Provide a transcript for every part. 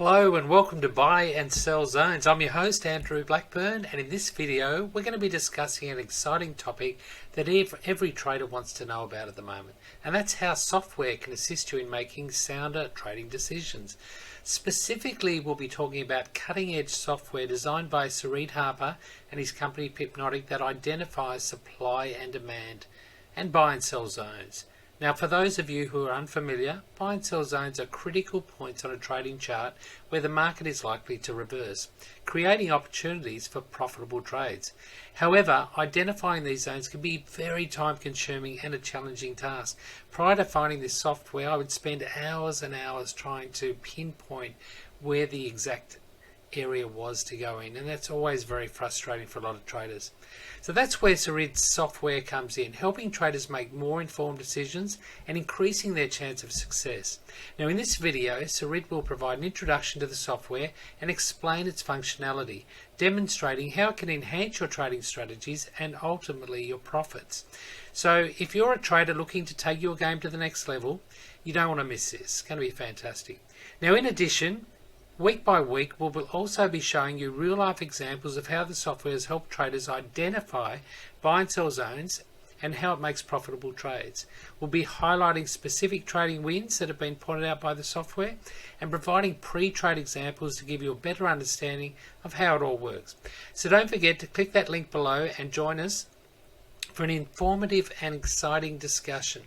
Hello and welcome to Buy and Sell Zones. I'm your host Andrew Blackburn, and in this video we're going to be discussing an exciting topic that every trader wants to know about at the moment, and that's how software can assist you in making sounder trading decisions. Specifically, we'll be talking about cutting-edge software designed by Sir Reid Harper and his company Hypnotic that identifies supply and demand and buy and sell zones. Now, for those of you who are unfamiliar, buy and sell zones are critical points on a trading chart where the market is likely to reverse, creating opportunities for profitable trades. However, identifying these zones can be very time consuming and a challenging task. Prior to finding this software, I would spend hours and hours trying to pinpoint where the exact area was to go in, and that's always very frustrating for a lot of traders. So that's where Sir Reid's software comes in, helping traders make more informed decisions and increasing their chance of success. Now in this video, Sir Reid will provide an introduction to the software and explain its functionality, demonstrating how it can enhance your trading strategies and ultimately your profits. So if you're a trader looking to take your game to the next level, you don't want to miss this. It's going to be fantastic. Now in addition, week by week, we will also be showing you real-life examples of how the software has helped traders identify buy and sell zones and how it makes profitable trades. We'll be highlighting specific trading wins that have been pointed out by the software and providing pre-trade examples to give you a better understanding of how it all works. So don't forget to click that link below and join us for an informative and exciting discussion.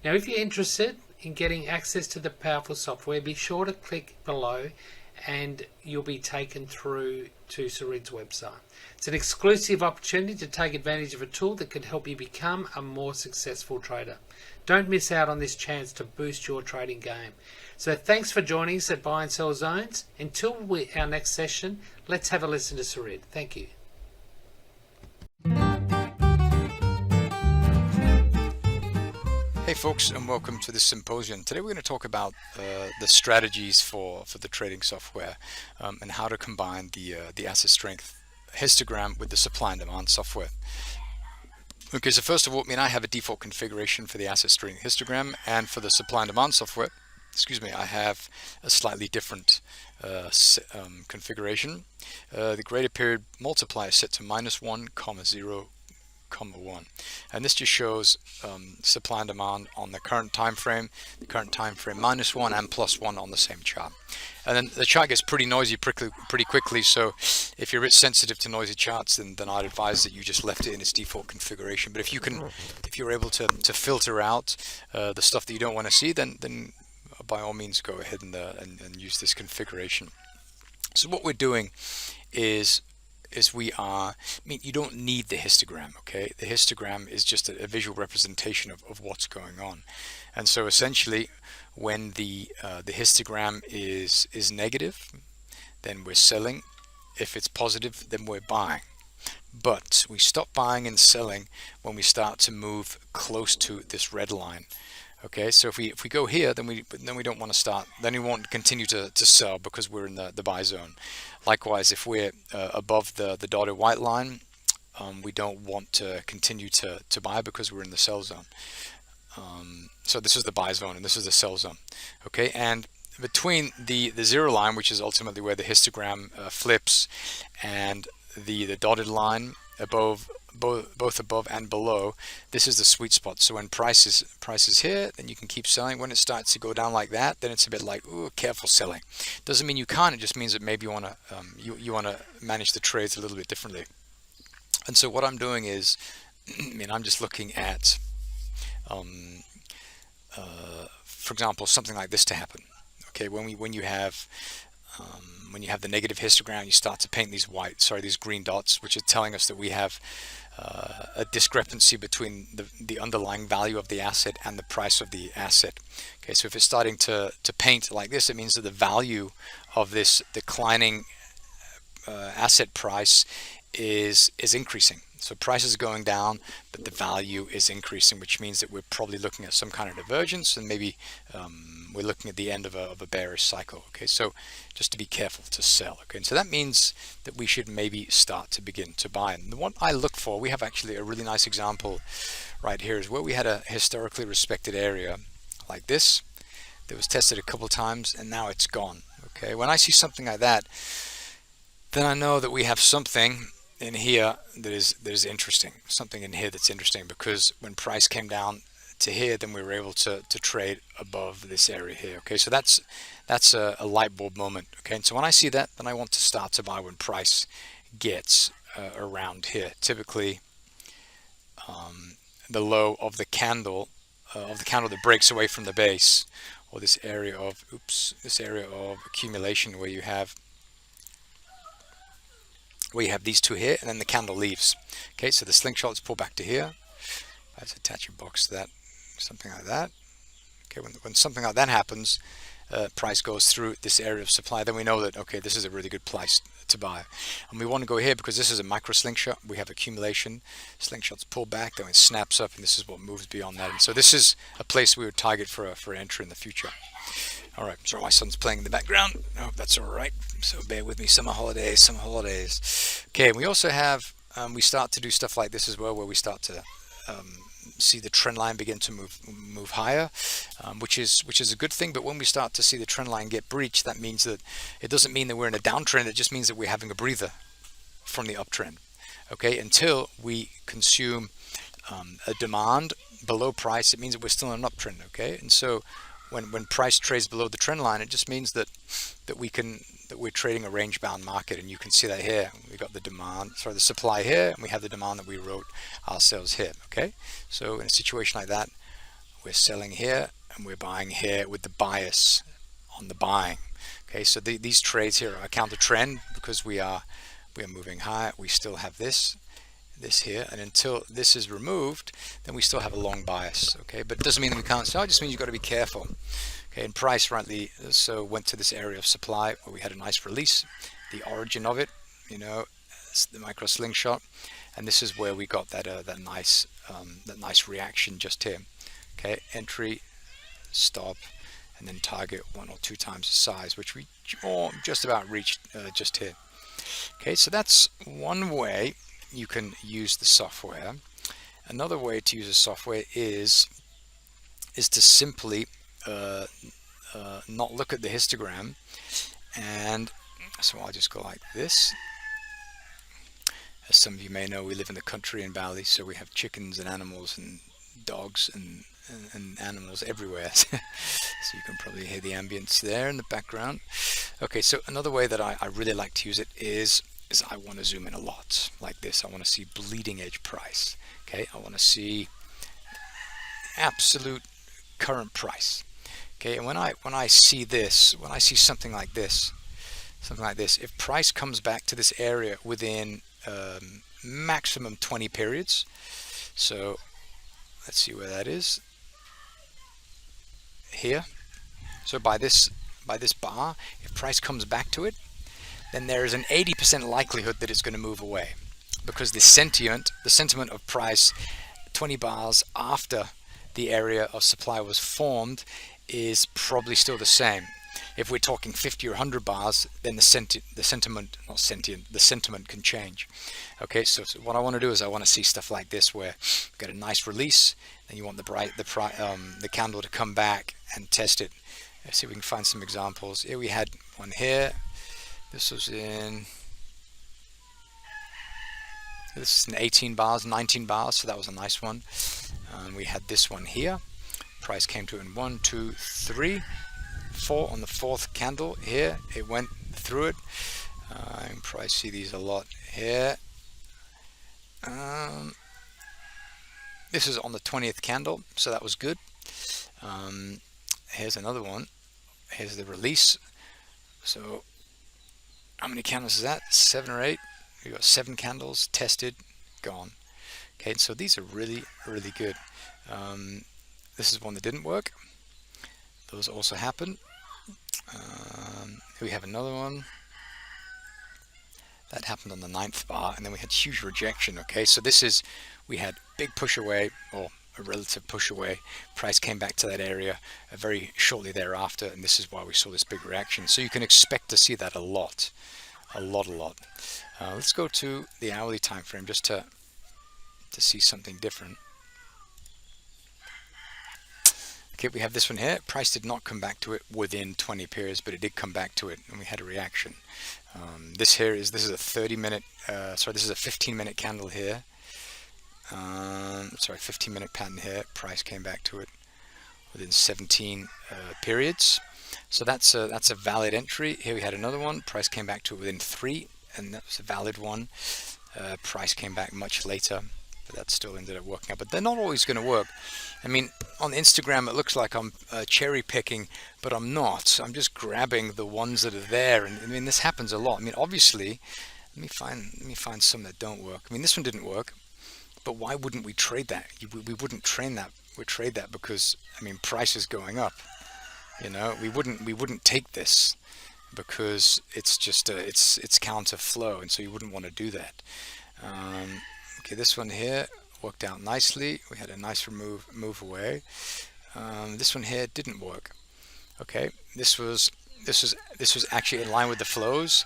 Now, if you're interested in getting access to the powerful software, be sure to click below and you'll be taken through to Sir Reid's website. It's an exclusive opportunity to take advantage of a tool that could help you become a more successful trader. Don't miss out on this chance to boost your trading game. So thanks for joining us at Buy and Sell Zones. Until our next session, let's have a listen to Sir Reid. Thank you. Hey folks, and welcome to this symposium. Today we're going to talk about the strategies for the trading software and how to combine the asset strength histogram with the supply and demand software. Okay, so first of all, I have a default configuration for the asset strength histogram, and for the supply and demand software, I have a slightly different configuration. The greater period multiplier is set to -1, 0,1, and this just shows supply and demand on the current time frame -1 and +1 on the same chart. And then the chart gets pretty noisy pretty quickly, so if you're a bit sensitive to noisy charts, then I'd advise that you just left it in its default configuration. But if you're able to filter out the stuff that you don't want to see, then by all means go ahead and use this configuration. So what we're doing is you don't need the histogram, okay? The histogram is just a visual representation of what's going on. And so essentially, when the histogram is negative, then we're selling. If it's positive, then we're buying. But we stop buying and selling when we start to move close to this red line. Okay, so if we go here, then we don't want to start. Then we won't continue to sell because we're in the buy zone. Likewise, if we're above the dotted white line, we don't want to continue to buy because we're in the sell zone. So this is the buy zone and this is the sell zone. Okay, and between the zero line, which is ultimately where the histogram flips, and the dotted line above, both above and below, this is the sweet spot. So when price is here, then you can keep selling. When it starts to go down like that, then it's a bit like, ooh, careful selling. Doesn't mean you can't. It just means that maybe you want to manage the trades a little bit differently. And so what I'm doing is, I'm just looking at, for example, something like this to happen. Okay, when you have the negative histogram, you start to paint these green dots, which are telling us that we have a discrepancy between the underlying value of the asset and the price of the asset. Okay, so if it's starting to paint like this, it means that the value of this declining asset price is increasing. So price is going down, but the value is increasing, which means that we're probably looking at some kind of divergence, and maybe we're looking at the end of a bearish cycle. Okay, so just to be careful to sell. Okay, and so that means that we should maybe start to begin to buy. And what I look for, we have actually a really nice example right here, is where we had a historically respected area like this. that was tested a couple times and now it's gone. Okay, when I see something like that, then I know that we have something in here that is interesting, something in here that's interesting, because when price came down to here, then we were able to trade above this area here. Okay, so that's a light bulb moment. Okay, and so when I see that, then I want to start to buy when price gets around here, typically the low of the candle that breaks away from the base, or this area of accumulation where you have these two here, and then the candle leaves. Okay, so the slingshots pull back to here. Let's attach a box to that, something like that. Okay, when something like that happens, price goes through this area of supply, then we know that, okay, this is a really good place to buy. And we want to go here because this is a micro slingshot. We have accumulation, slingshots pull back, then it snaps up, and this is what moves beyond that. And so this is a place we would target for entry in the future. All right, so my son's playing in the background. I hope that's all right. So bear with me. Summer holidays. Okay, and we also have, we start to do stuff like this as well, where we start to see the trend line begin to move higher, which is a good thing. But when we start to see the trend line get breached, that means that it doesn't mean that we're in a downtrend. It just means that we're having a breather from the uptrend. Okay, until we consume a demand below price, it means that we're still in an uptrend. Okay, and so when price trades below the trend line, it just means that we're trading a range bound market. And you can see that here. We got the supply here, and we have the demand that we wrote ourselves here. Okay, so in a situation like that, we're selling here and we're buying here with the bias on the buying. Okay, so these trades here are counter trend because we are moving higher. We still have this here, and until this is removed, then we still have a long bias. Okay, but it doesn't mean that we can't sell. It just means you've got to be careful. Okay, and price rightly so went to this area of supply where we had a nice release, the origin of it, the micro slingshot, and this is where we got that nice reaction just here. Okay, entry, stop, and then target 1 or 2 times the size, which we just about reached just here. Okay, so that's one way you can use the software. Another way to use the software is to simply not look at the histogram, and so I'll just go like this. As some of you may know, we live in the country in Bali, so we have chickens and animals and dogs and animals everywhere. So you can probably hear the ambience there in the background. Okay, so another way that I really like to use it is I want to zoom in a lot like this. I want to see bleeding edge price. Okay, I want to see absolute current price. Okay, and when I see this, when I see something like this, if price comes back to this area within maximum 20 periods, so let's see where that is here. So by this bar, if price comes back to it, then there is an 80% likelihood that it's going to move away, because the sentiment of price 20 bars after the area of supply was formed is probably still the same. If we're talking 50 or 100 bars, then the sentiment can change. Okay, so what I want to do is I want to see stuff like this where you get a nice release, then you want the candle to come back and test it. Let's see if we can find some examples. Here we had one here. This was in 18 bars, 19 bars, so that was a nice one. We had this one here. Price came to in 1, 2, 3, 4 on the 4th candle here. It went through it. You can probably see these a lot here. This is on the 20th candle, so that was good. Here's another one. Here's the release. So how many candles is that? 7 or 8. We got 7 candles tested, gone. Okay, so these are really, really good. This is one that didn't work. Those also happen. We have another one that happened on the 9th bar, and then we had huge rejection. Okay, so we had big push away, or a relative push away. Price came back to that area very shortly thereafter, and this is why we saw this big reaction. So you can expect to see that a lot. Let's go to the hourly time frame just to see something different. Okay, we have this one here. Price did not come back to it within 20 periods, but it did come back to it, and we had a reaction. This is a 30-minute. This is a 15-minute candle here. 15-minute pattern here. Price came back to it within 17 periods. So that's a valid entry. Here we had another one. Price came back to it within 3, and that was a valid one. Price came back much later, but that still ended up working out. But they're not always going to work. I mean, on Instagram it looks like I'm cherry picking, but I'm not. I'm just grabbing the ones that are there, and I mean this happens a lot. I mean, obviously, let me find some that don't work. I mean, this one didn't work, but why wouldn't we trade that? We wouldn't trade that. We trade that because, I mean, price is going up. You know, we wouldn't take this because it's just it's counter flow, and so you wouldn't want to do that. Okay, this one here worked out nicely. We had a nice move away. This one here didn't work. Okay, this was actually in line with the flows,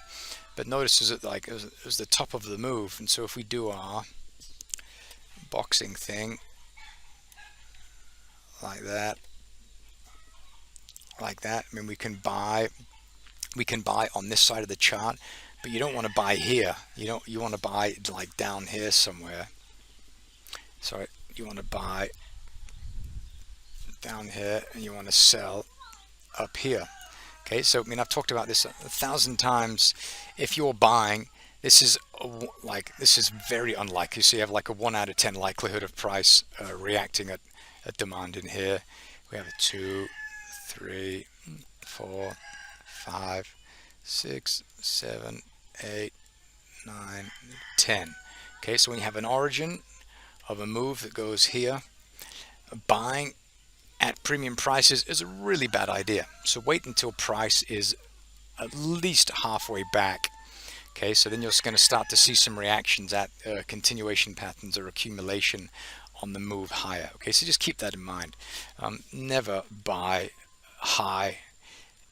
but notice is it like it was the top of the move, and so if we do our boxing thing like that, I mean, we can buy on this side of the chart, but you don't want to buy here. You want to buy like down here somewhere. Sorry, you want to buy down here, and you want to sell up here. Okay, so I mean, I've talked about this 1,000 times. If you're buying, this is very unlikely. So you have like a 1 out of 10 likelihood of price reacting at demand in here. We have a 2, 3, 4, 5, 6, 7, 8, 9, 10. Okay, so when you have an origin of a move that goes here, buying at premium prices is a really bad idea. So wait until price is at least halfway back. Okay, so then you're going to start to see some reactions at continuation patterns or accumulation on the move higher. Okay, so just keep that in mind. Never buy high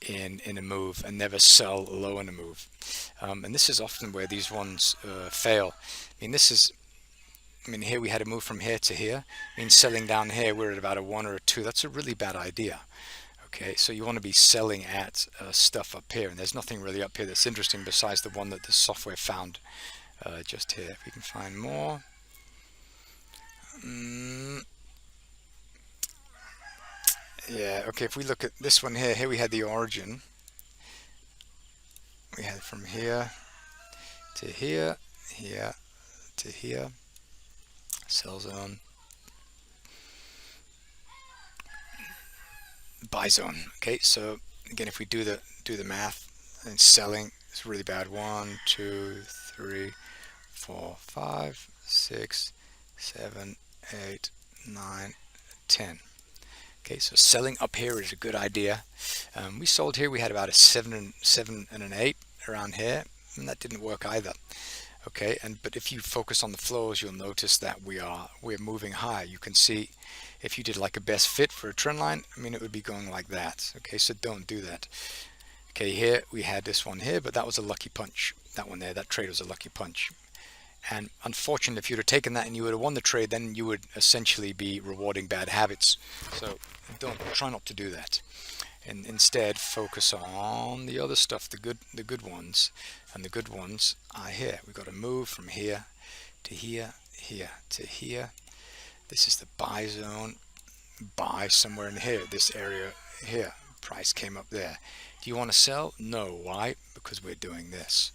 in a move and never sell low in a move. And this is often where these ones fail. I mean, here we had a move from here to here. I mean, selling down here, we're at about a 1 or a 2. That's a really bad idea. Okay, so you want to be selling at stuff up here, and there's nothing really up here that's interesting besides the one that the software found just here. If we can find more. Yeah, okay, if we look at this one here we had the origin. We had from here to here, here to here. Sell zone, buy zone. Okay, so again, if we do the math, and selling is really bad. 1, 2, 3, 4, 5, 6, 7, 8, 9, 10. Okay, so selling up here is a good idea. We sold here. We had about a 7 and an 8 around here, and that didn't work either. Okay, but if you focus on the flows, you'll notice that we're moving high. You can see if you did like a best fit for a trend line, I mean, it would be going like that. Okay, so don't do that. Okay, here we had this one here, but that was a lucky punch. That one there, that trade was a lucky punch. And unfortunately, if you'd have taken that and you would have won the trade, then you would essentially be rewarding bad habits. So try not to do that. And instead focus on the other stuff, the good ones. And the good ones are here. We've got to move from here to here, here to here. This is the buy zone. Buy somewhere in here, this area here. Price came up there. Do you want to sell? No. Why? Because we're doing this.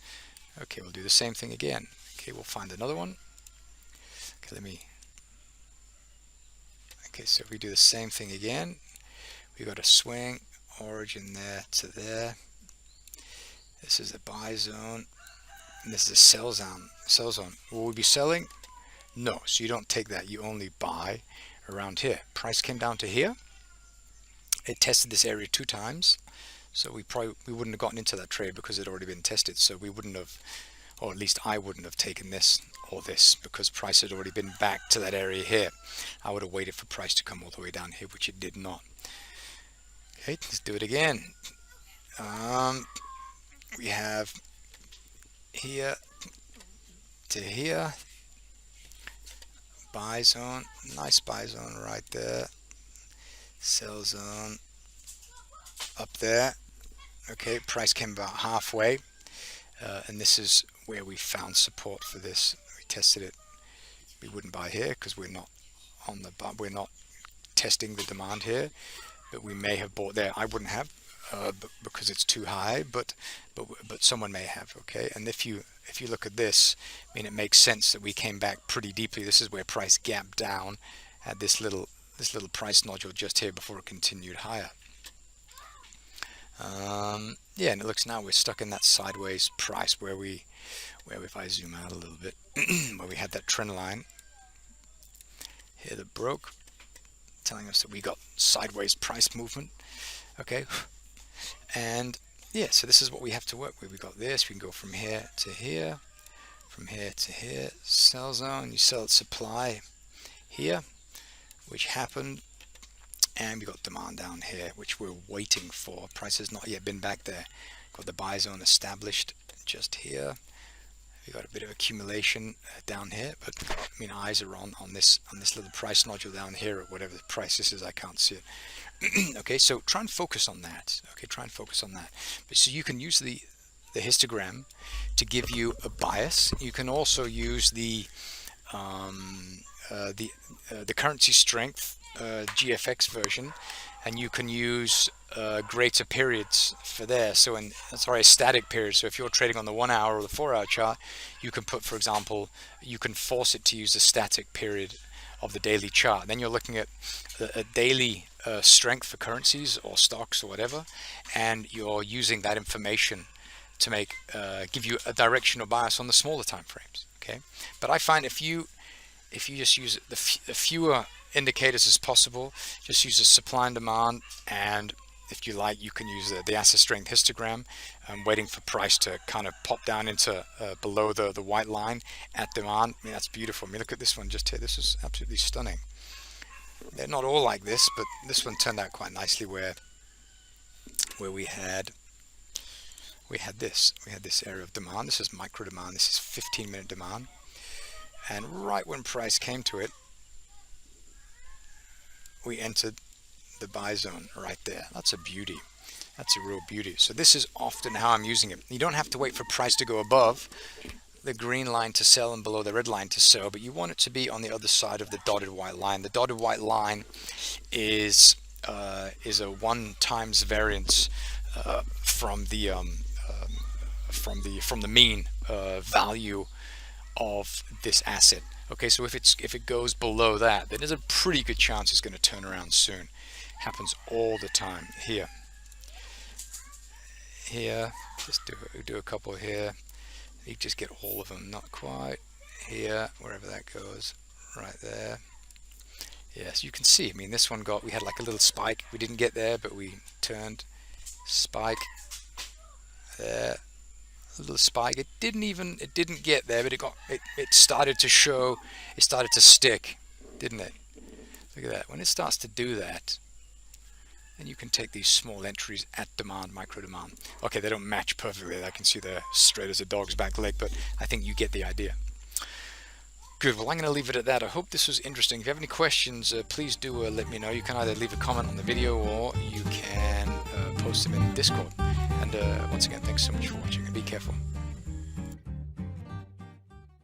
Okay, we'll do the same thing again. Okay, we'll find another one. Okay, so if we do the same thing again, we got a swing, origin there to there. This is the buy zone, and this is the sell zone. Will we be selling? No, so you don't take that. You only buy around here. Price came down to here. It tested this area 2 times, so we wouldn't have gotten into that trade because it had already been tested. So we wouldn't have, or at least I wouldn't have taken this or this because price had already been back to that area here. I would have waited for price to come all the way down here, which it did not. Okay, let's do it again. We have here to here, buy zone, nice buy zone right there. sell zone up there. Okay, price came about halfway, and this is where we found support for this. We tested it. We wouldn't buy here because we're not testing the demand here, but we may have bought there. I wouldn't have, because it's too high, but someone may have. Okay, and if you look at this, I mean, it makes sense that we came back pretty deeply. This is where price gapped down at this little price nodule just here before it continued higher. Yeah, and it looks now we're stuck in that sideways price where if I zoom out a little bit, where we had that trend line here that broke, telling us that we got sideways price movement. Okay, and yeah, so this is what we have to work with. We got this. We can go from here to here, from here to here. Sell zone. You sell at supply here, which happened. And we got demand down here, which we're waiting for. Price has not yet been back there. Got the buy zone established just here. We got a bit of accumulation down here, but I mean, eyes are on this little price nodule down here at whatever the price this is. I can't see it. Okay, so try and focus on that. Okay, try and focus on that. But so you can use the histogram to give you a bias. You can also use the currency strength GFX version, and you can use greater periods for there. So a static period. So if you're trading on the 1 hour or the 4 hour chart, you can put, for example, you can force it to use the static period of the daily chart. Then you're looking at a daily strength for currencies or stocks or whatever, and you're using that information to make give you a directional bias on the smaller time frames. Okay, but I find if you just use the fewer indicators as possible, just use the supply and demand, and if you like, you can use the asset strength histogram, waiting for price to kind of pop down into below the white line at demand. I mean, that's beautiful. I mean, look at this one just here. This is absolutely stunning. They're not all like this, but this one turned out quite nicely where we had this area of demand. This is micro demand. This is 15-minute demand, and right when price came to it, we entered the buy zone right there. That's a beauty. That's a real beauty. So this is often how I'm using it. You don't have to wait for price to go above the green line to sell and below the red line to sell, but you want it to be on the other side of the dotted white line. The dotted white line is a 1 times variance from the mean value of this asset. Okay, so if it goes below that, then there's a pretty good chance it's going to turn around soon. Happens all the time. Here, just do a couple here. You just get all of them, not quite. Here, wherever that goes, right there. Yes, you can see. I mean, this one we had like a little spike. We didn't get there, but we turned. Spike there. A little spike. It didn't get there, but it started to show. It started to stick, didn't it? Look at that. When it starts to do that, then you can take these small entries at demand, micro demand. Okay, they don't match perfectly. I can see they're straight as a dog's back leg, but I think you get the idea. Good. Well, I'm going to leave it at that. I hope this was interesting. If you have any questions, please do let me know. You can either leave a comment on the video or you can post them in Discord. And once again, thanks so much for watching, and be careful.